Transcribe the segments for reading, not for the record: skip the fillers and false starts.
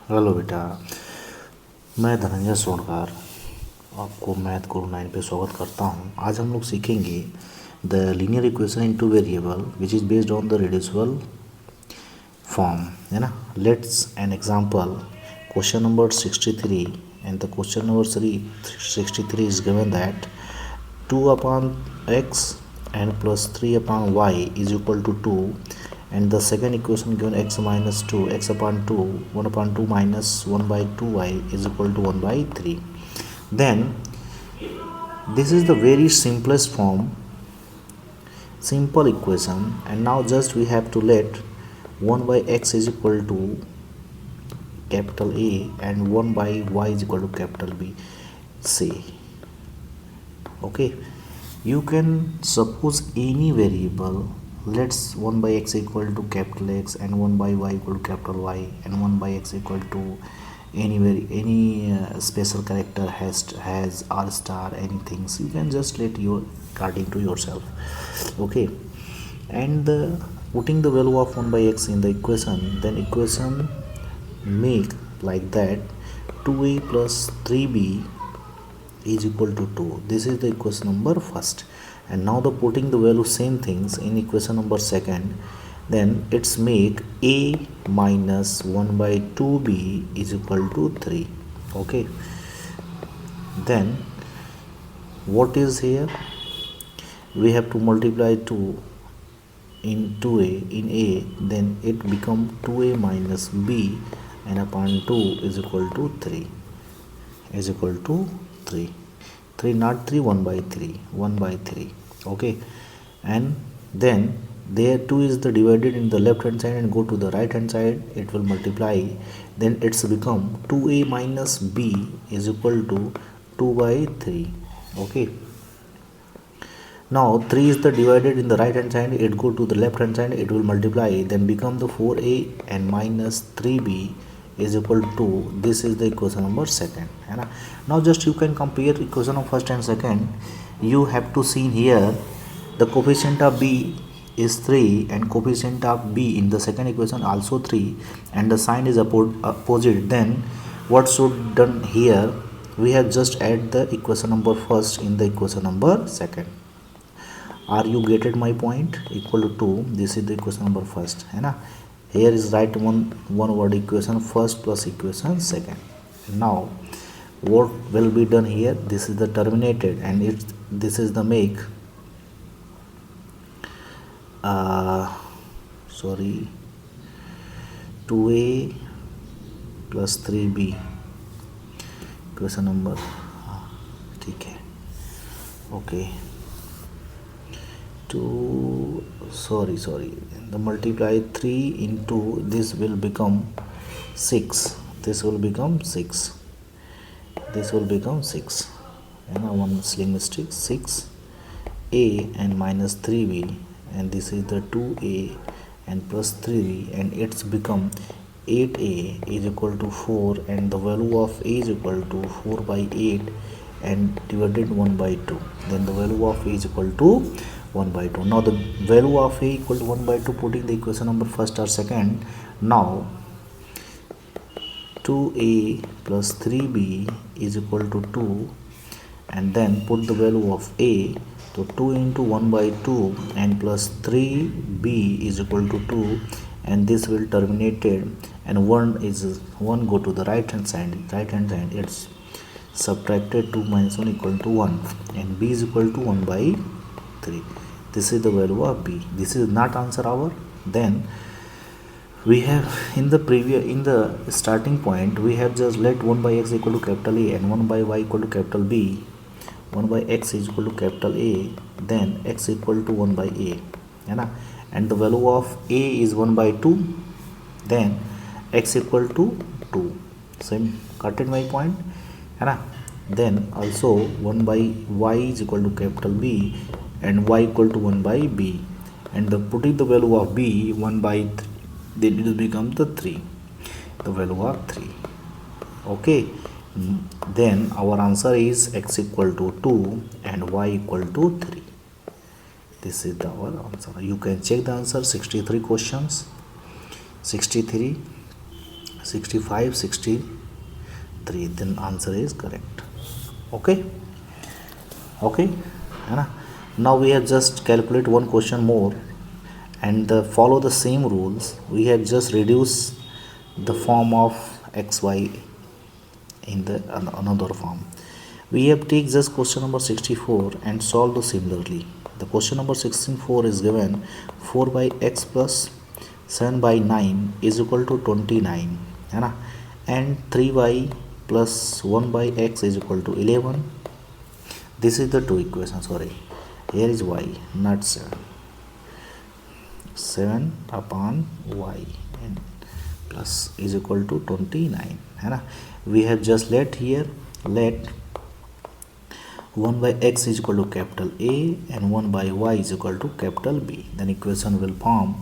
Hello बेटा, मैं धनंजय सोनकर आपको मैथ गुरु 9 पे स्वागत करता हूँ। आज हम लोग सीखेंगे the linear equation in two variable which is based on the reducible form, है ना। Let's an example question number 63 and the question number 63 is given that 2/x and plus 3/y is equal to 2, and the second equation given x minus 2 x upon 2 1/2 minus 1 by 2y is equal to 1 by 3. Then this is the very simplest form, simple equation, and now just we have to let 1 by x is equal to capital A and 1 by y is equal to capital B. Say, okay, you can suppose any variable. Let's 1 by x equal to capital X and 1 by y equal to capital Y and 1 by x equal to any special character has R star, anything. So you can just let your according to yourself, okay. And putting the value of 1 by x in the equation, then equation make like that 2a plus 3b is equal to 2. This is the equation number first. And now the putting the value same things in equation number second, then it's make a minus 1 by 2b is equal to 3. Okay, then what is here? We have to multiply 2 in 2a in a, then it become 2a minus b and upon 2 is equal to 3 is equal to 3. 3 not 3, 1 by 3, 1 by 3. Okay, and then there 2 is the divided in the left hand side and go to the right hand side, it will multiply, then it's become 2a minus b is equal to 2 by 3. Okay, now 3 is the divided in the right hand side, it go to the left hand side, it will multiply, then become the 4a and minus 3b is equal to, this is the equation number second, है ना. Now just you can compare equation of first and second. You have to see here the coefficient of b is 3 and coefficient of b in the second equation also 3 and the sign is opposite. Then what should done here? We have just add the equation number first in the equation number second. Are you getted my point? Equal to 2, this is the equation number first, है ना. Here is write one word equation first plus equation second. Now what will be done here? This is the terminated and this is the make sorry 2a plus 3b equation number, ठीक है. Okay, sorry, the multiply 3 into this will become 6, this will become 6, this will become 6, and one sling mistake, 6a and minus 3b, and this is the 2a and plus 3b, and it's become 8a is equal to 4, and the value of a is equal to 4 by 8 and divided 1 by 2, then the value of a is equal to 1 by 2. Now the value of a equal to 1 by 2, putting the equation number first or second. Now 2a plus 3b is equal to 2, and then put the value of a, so 2 into 1 by 2 and plus 3b is equal to 2, and this will terminated, and 1 go to the right hand side, it's subtracted 2 minus 1 equal to 1, and b is equal to 1 by 3. This is the value of b. This is not answer our. Then we have in the starting point, we have just let 1 by x equal to capital A and 1 by y equal to capital B. 1 by x is equal to capital A, then x equal to 1 by a, है ना, and the value of a is 1 by 2, then x equal to 2. Same, got it my point, है ना. Then also 1 by y is equal to capital B and y equal to 1 by b, and the putting the value of b 1 by 3, then it will become the 3, the value of 3. Okay, then our answer is x equal to 2 and y equal to 3. This is our answer. You can check the answer. 63 questions, 63 65, 63, then answer is correct. Okay, okay, है ना. Now we have just calculate one question more, and follow the same rules. We have just reduced the form of xy in the another form. We have take just question number 64 and solve the similarly. The question number 64 is given 4 by x plus 7 by 9 is equal to 29, है ना, and 3y plus 1 by x is equal to 11. This is the two equation. Sorry, here is y, not 7. 7 upon y and plus is equal to 29, है ना. We have just let 1 by x is equal to capital A and 1 by y is equal to capital B. Then equation will form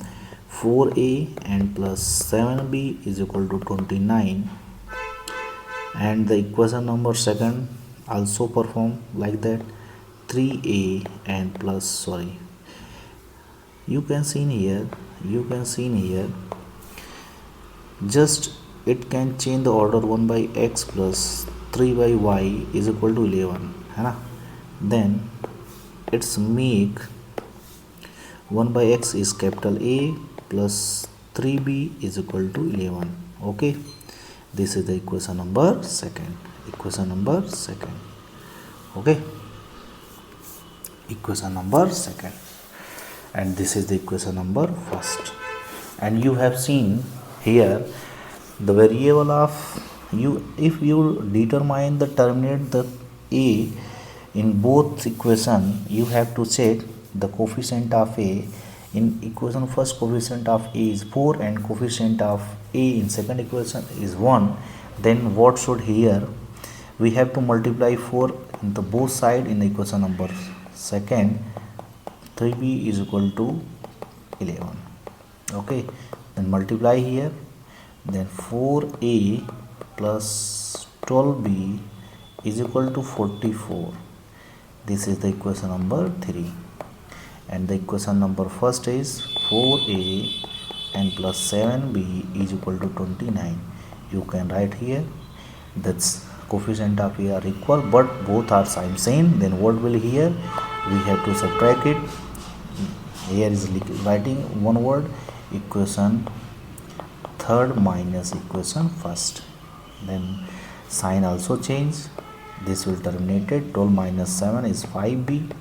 4a and plus 7b is equal to 29, and the equation number second also perform like that. 3a and plus, sorry, you can see in here just it can change the order. 1 by x plus 3 by y is equal to 11, है ना. Then it's make 1 by x is capital A plus 3b is equal to 11. Okay, this is the equation number second. Okay, equation number second, and this is the equation number first. And you have seen here the variable of you, if you determine the terminate the a in both equation, you have to check the coefficient of a. In equation first, coefficient of a is 4 and coefficient of a in second equation is 1. Then what should here we have to multiply 4 in the both side in the equation number second. 3b is equal to 11. Okay, then multiply here, then 4a plus 12b is equal to 44. This is the equation number 3, and the equation number first is 4a and plus 7b is equal to 29. You can write here that's coefficient of a are equal but both are same. Then what will here we have to subtract it. Here is writing one word, equation third minus equation first. Then sign also change. This will terminate it. 12 minus 7 is 5b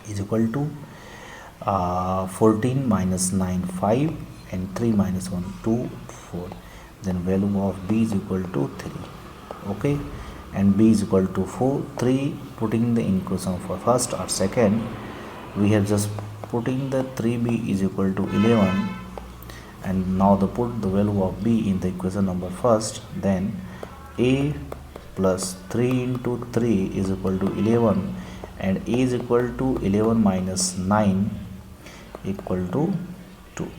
is equal to 14 minus 9 5 and 3 minus 1 2 4. Then value of b is equal to 3. Okay, and b is equal to 4 3. Putting the equation for first or second, we have just putting the 3b is equal to 11, and now the put the value of b in the equation number first. Then a plus 3 into 3 is equal to 11, and a is equal to 11 minus 9 equal to 2.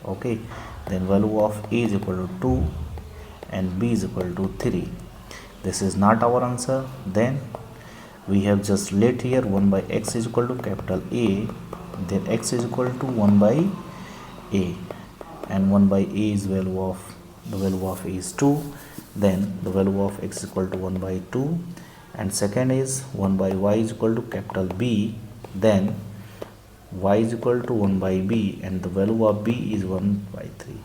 Okay, then value of a is equal to 2 and b is equal to 3. This is not our answer. Then we have just let here 1 by x is equal to capital A, then x is equal to 1 by a, and 1 by a is the value of a is 2. Then the value of x is equal to 1 by 2, and second is 1 by y is equal to capital B. Then y is equal to 1 by b, and the value of b is 1 by 3.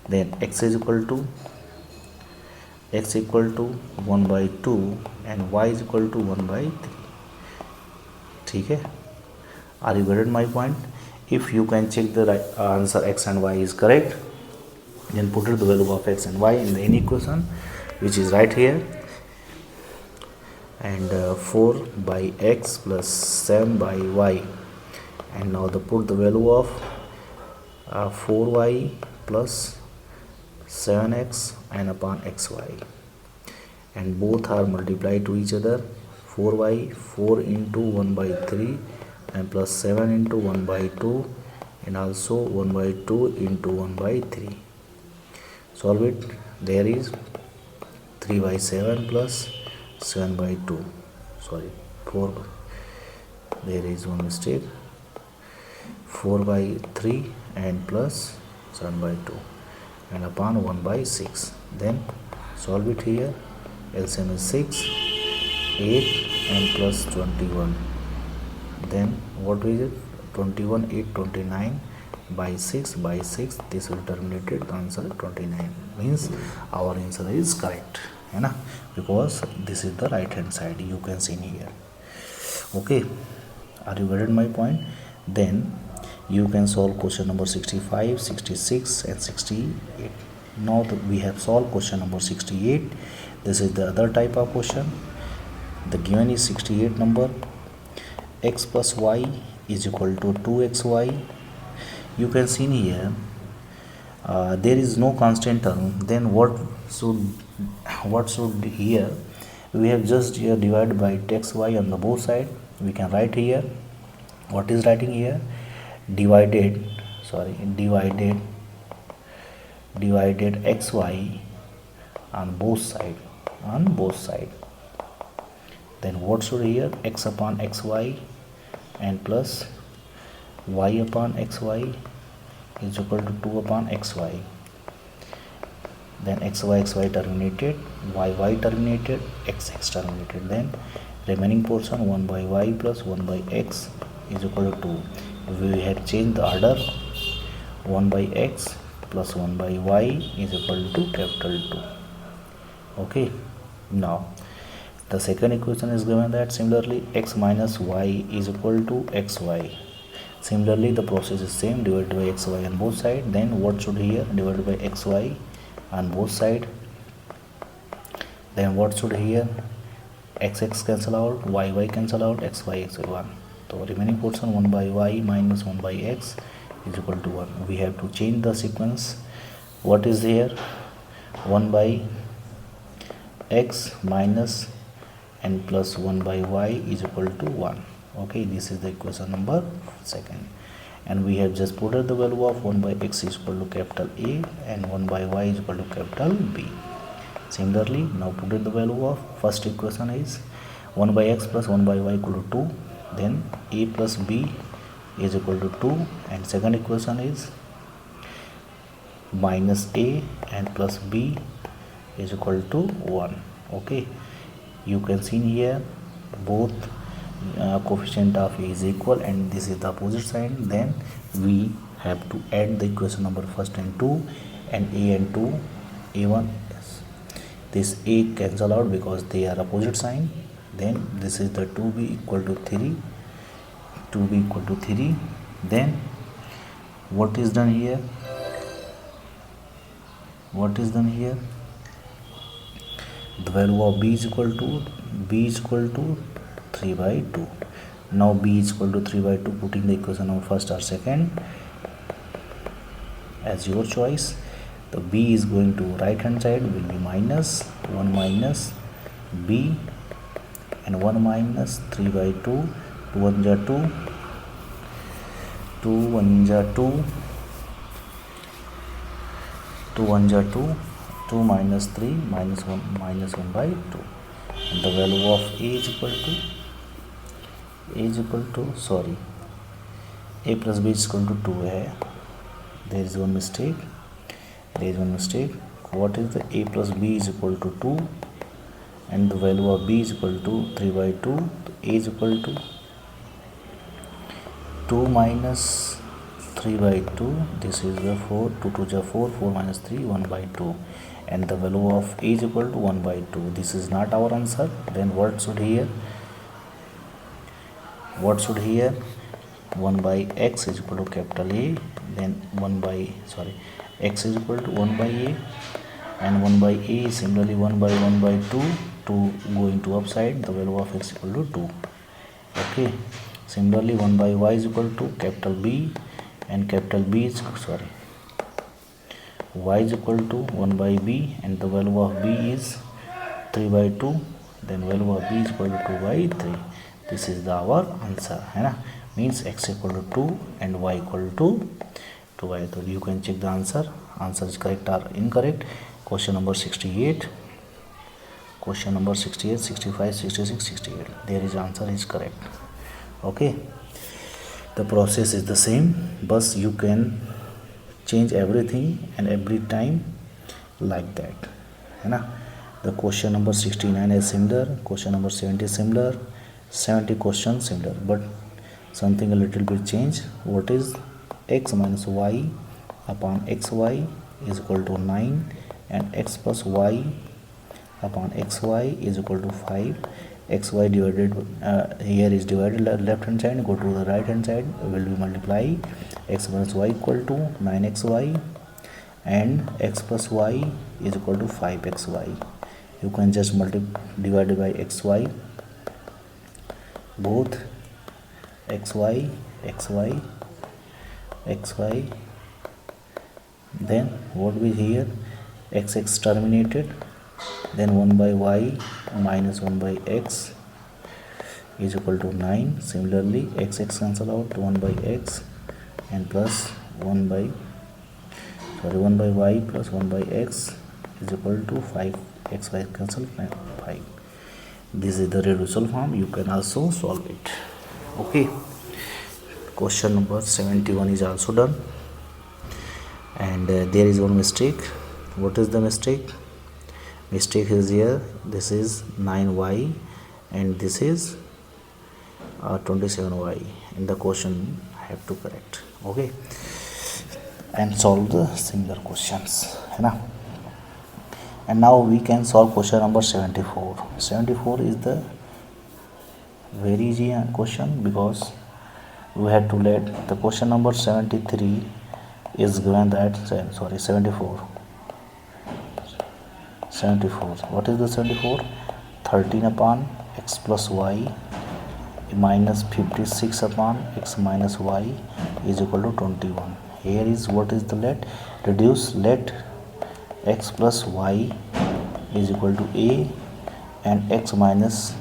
Then x is equal to 1 by 2 and y is equal to 1 by 3. ठीक है, are you getting my point? If you can check the right answer x and y is correct, then put the value of x and y in the any equation which is right here, and 4 by x plus 7 by y, and now put the value of 4y plus 7x and upon xy, and both are multiplied to each other. 4y 4 into 1 by 3 and plus 7 into 1 by 2, and also 1 by 2 into 1 by 3. Solve it. There is 3 by 7 plus 7 by 2, sorry 4, there is one mistake, 4 by 3 and plus 7 by 2, and upon 1 by 6. Then solve it here. LCM is 6, 8 and plus 21. Then what is it? 21, 8, 29 by 6 by 6. This will terminate it. The answer is 29. Means our answer is correct. Because this is the right hand side. You can see here. Okay. Are you getting my point? Then you can solve question number 65, 66 and 68. Now that we have solved question number 68, this is the other type of question. The given is 68 number. X plus y is equal to 2xy. You can see here there is no constant term. Then what should here? We have just here divided by xy on the both side. We can write here. What is writing here? Divided xy on both side. Then what should here? X upon xy and plus y upon xy is equal to 2 upon xy. Then xy terminated, y terminated, x terminated. Then remaining portion 1 by y plus 1 by x is equal to 2. We have changed the order. 1 by x plus 1 by y is equal to capital 2. Okay. Now the second equation is given that similarly x minus y is equal to xy. Similarly the process is same, divided by xy on both sides. Then what should here? Divided by xy on both sides. Then what should here? X cancel out, y cancel out, xy 1. So remaining portion 1 by y minus 1 by x is equal to 1. We have to change the sequence. What is here? 1 by x minus and plus 1 by y is equal to 1. Okay, this is the equation number 2. And we have just put the value of 1 by x is equal to capital A and 1 by y is equal to capital B. Similarly, now put in the value of first equation is 1 by x plus 1 by y equal to 2. Then a plus b is equal to 2. And second equation is minus a and plus b is equal to 1. Okay, you can see here both coefficient of a is equal and this is the opposite sign. Then we have to add the equation number first and 2 and a and 2, a1. This a cancel out because they are opposite sign. Then this is the 2b equal to 3, 2b equal to 3. Then what is done here? The value of b is equal to 3 by 2. Now b is equal to 3 by 2, putting the equation of first or second as your choice. The b is going to right hand side will be minus 1 minus b and 1 minus 3 by 2. 2 1 ja 2, 2 1 ja 2, 2 1 ja 2, 2 minus 3 minus 1 by 2. And the value of a is equal to a plus b is equal to 2 hai. There is one mistake. What is the a plus b is equal to 2 and the value of b is equal to 3 by 2. A is equal to 2 minus 3 by 2. This is the 4, 2 2 ja 4, 4 minus 3, 1 by 2. And the value of a is equal to 1 by 2. This is not our answer. Then what should here? 1 by x is equal to capital A. Then x is equal to 1 by a and 1 by a is similarly 1 by 2. 2 going to upside, the value of x equal to 2. Okay, similarly 1 by y is equal to capital B and capital B is y is equal to 1 by b and the value of b is 3 by 2. Then value of b is equal to 2 by 3. This is our answer. Means x equal to 2 and y equal to 2 by 3. You can check the answer is correct or incorrect. Question number 68, 65, 66, 68. There is answer is correct. Okay, the process is the same, but you can change everything and every time like that, है ना. The question number 69 is similar, question number 70 is similar, 70 questions similar, but something a little bit change. What is x minus y upon xy is equal to 9 and x plus y upon xy is equal to 5. Xy divided here is divided left hand side, go to the right hand side, will be multiply x minus y equal to 9xy and x plus y is equal to 5xy. You can just divide by xy, both xy xy xy, then what will here, x terminated, then 1 by y minus 1 by x is equal to 9. Similarly x cancel out, 1 by x and plus 1 by y plus 1 by x is equal to 5. Xy cancel 5. This is the reducible form. You can also solve it. Okay, question number 71 is also done, and there is one mistake. What is the mistake? Mistake is here, this is 9y and this is 27y. In the question I have to correct. Okay, and solve the similar questions, है ना. And now we can solve question number 74. 74 is the very easy question, because we have to let the question number 73 is given that 74. What is the 74? 13 upon x plus y minus 56 upon x minus y is equal to 21. Here is what is the let? Reduce let x plus y is equal to a and x minus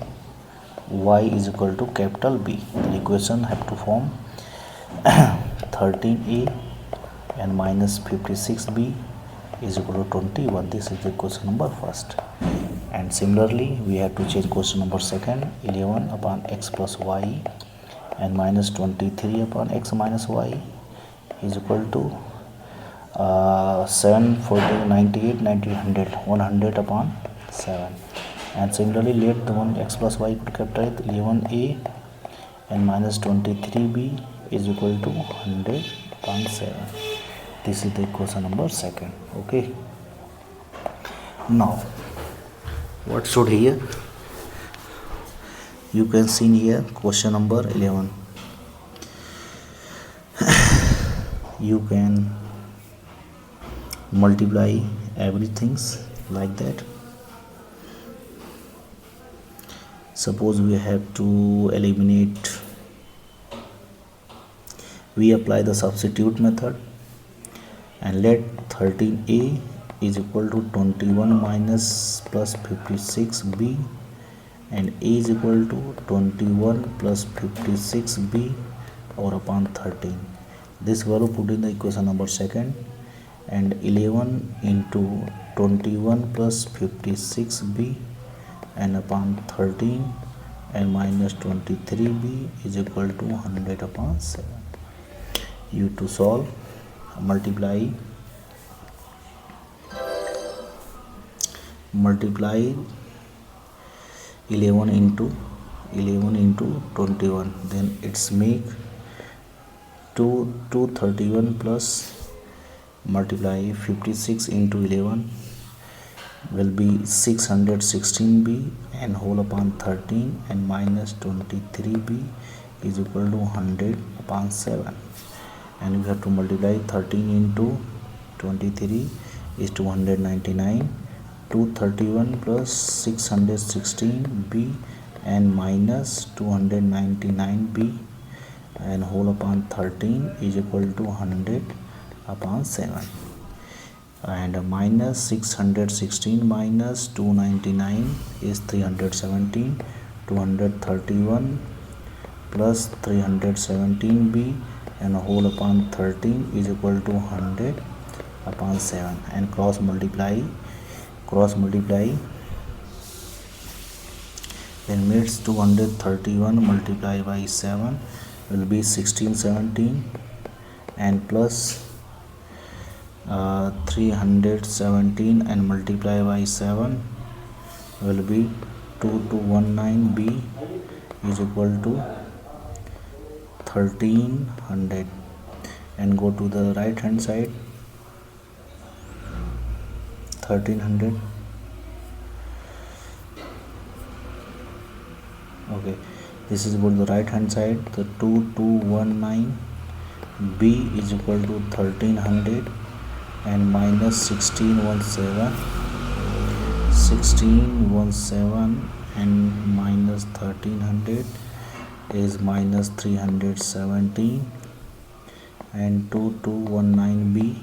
y is equal to capital B. The equation have to form 13a and minus 56b is equal to 21. This is the question number first. And similarly we have to change question number second. 11 upon x plus y and minus 23 upon x minus y is equal to 7, 14, 98, 100, 100 upon 7. And similarly let the one x plus y put capital 11a and minus 23b is equal to 100 upon 7. This is the question number second. Okay, now what should here? You can see here question number 11. You can multiply everything like that. Suppose we have to eliminate, we apply the substitute method and let 13a is equal to 21 minus plus 56b and a is equal to 21 plus 56b or upon 13. This value put in the equation number second, and 11 into 21 plus 56b and upon 13 and minus 23b is equal to 100 upon 7. You to solve, multiply 11 into 21, then it's make 231 plus multiply 56 into 11 will be 616b and whole upon 13 and minus 23b is equal to 100 upon 7. And we have to multiply 13 into 23 is 299. 231 plus 616b and minus 299b and whole upon 13 is equal to 100 upon 7. And minus 616 minus 299 is 317. 231 plus 317b and whole upon 13 is equal to 100 upon 7. And cross multiply, then meets 231 multiplied by 7 will be 1617 and plus 317 and multiply by 7 will be 2219b is equal to 1300, and go to the right hand side. 1300. Okay, this is about the right hand side. The 2219b is equal to 1300 and minus 1617 and minus 1300 is minus 317, and 2219b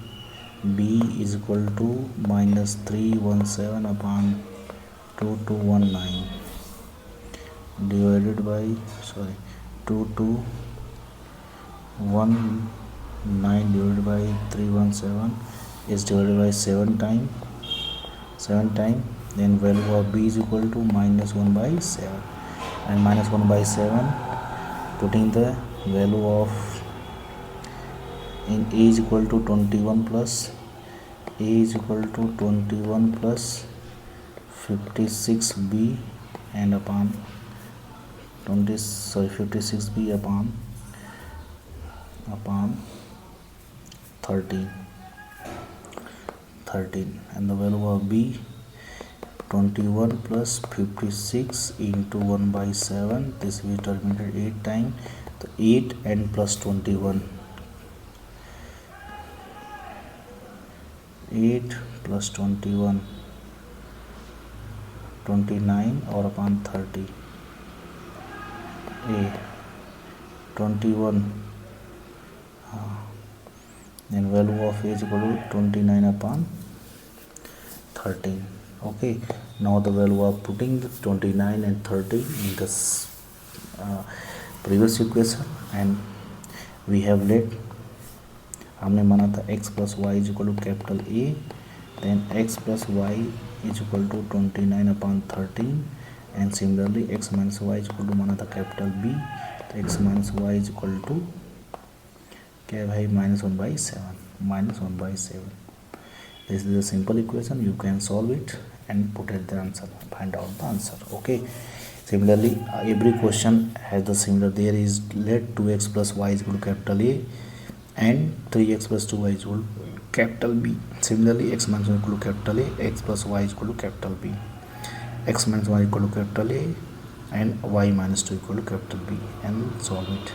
is equal to minus 317 upon 2219 divided by 2219 divided by 317 is divided by 7 times. Then value of b is equal to minus 1 by 7, and minus 1 by 7, putting the value of in a is equal to 21 plus 56b and upon 56b upon 13, and the value of b 21 plus 56 into 1 by 7, this will be terminated 8 times. So 8 and plus 21, 8 plus 21, 29 or upon 30, a 21, then value of a is equal to 29 upon 13. Okay, now the value of putting the 29 and 30 in this previous equation, and we have let, हमने माना था x plus y is equal to capital A, then x plus y is equal to 29 upon 13, and similarly x minus y is equal to माना था capital B, तो x minus y is equal to क्या है भाई minus 1 by 7. This is a simple equation. You can solve it and put it the answer, find out the answer. Okay, similarly every question has the similar. There is let 2x plus y is equal to capital A and 3x plus 2y is equal to capital B. Similarly x minus 1 equal to capital A, x plus y is equal to capital B, x minus 1 equal to capital A and y minus 2 equal to capital B, and solve it.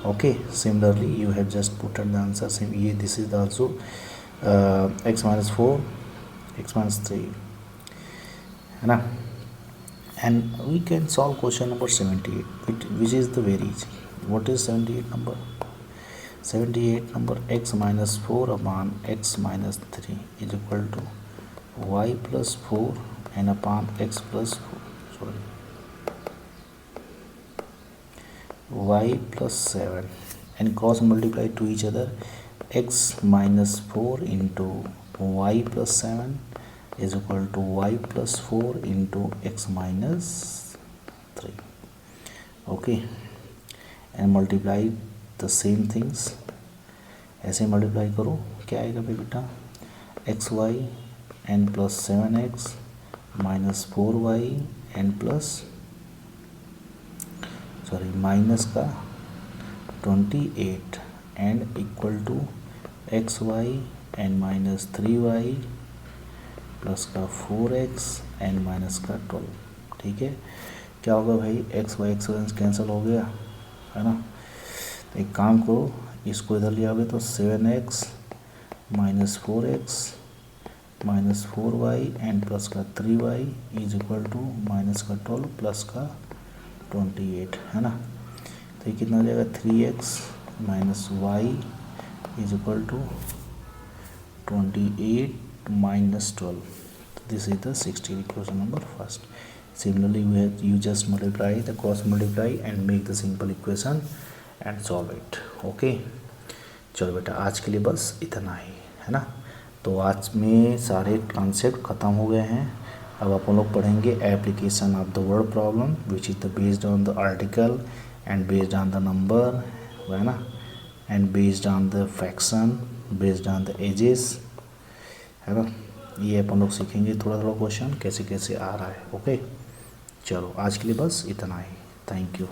Okay, similarly you have just put the answer. Same this is also x minus 4, x minus 3 है ना, and we can solve question number 78, which is the very easy. What is 78 number? 78 number, x minus 4 upon x minus 3 is equal to y plus 4 and upon x plus 4, y plus 7, and cross multiply to each other. X minus 4 into y plus 7 is equal to y plus 4 into x minus 3. Okay, and multiply the same things. ऐसे multiply करो, क्या आएगा बेटा? X y n plus 7x minus 4y n plus minus का 28 and equal to x y n minus 3y plus का 4x N minus का 12. ठीक है, क्या होगा भाई? एक्स वाई कैंसिल हो गया है ना. तो एक काम करो, इसको इधर ले आओगे तो 7x minus 4x minus 4y and plus का 3y is equal to minus का 12 प्लस का 28 है ना. तो ये कितना हो जाएगा? 3x minus y is equal to 28 minus 12. This is the 16 equation number first. Similarly, you just multiply the cross multiply and make the simple equation and solve it. Okay, चलो बेटा आज के लिए बस इतना ही है ना. तो आज में सारे कॉन्सेप्ट ख़त्म हो गए हैं. अब अपन लोग पढ़ेंगे application of the word problem which is the based on the article and based on the number है ना, and based on the fraction based on the ages, है ना। ये अपन लोग सीखेंगे थोड़ा थोड़ा क्वेश्चन कैसे कैसे आ रहा है। ओके, चलो आज के लिए बस इतना ही। Thank you.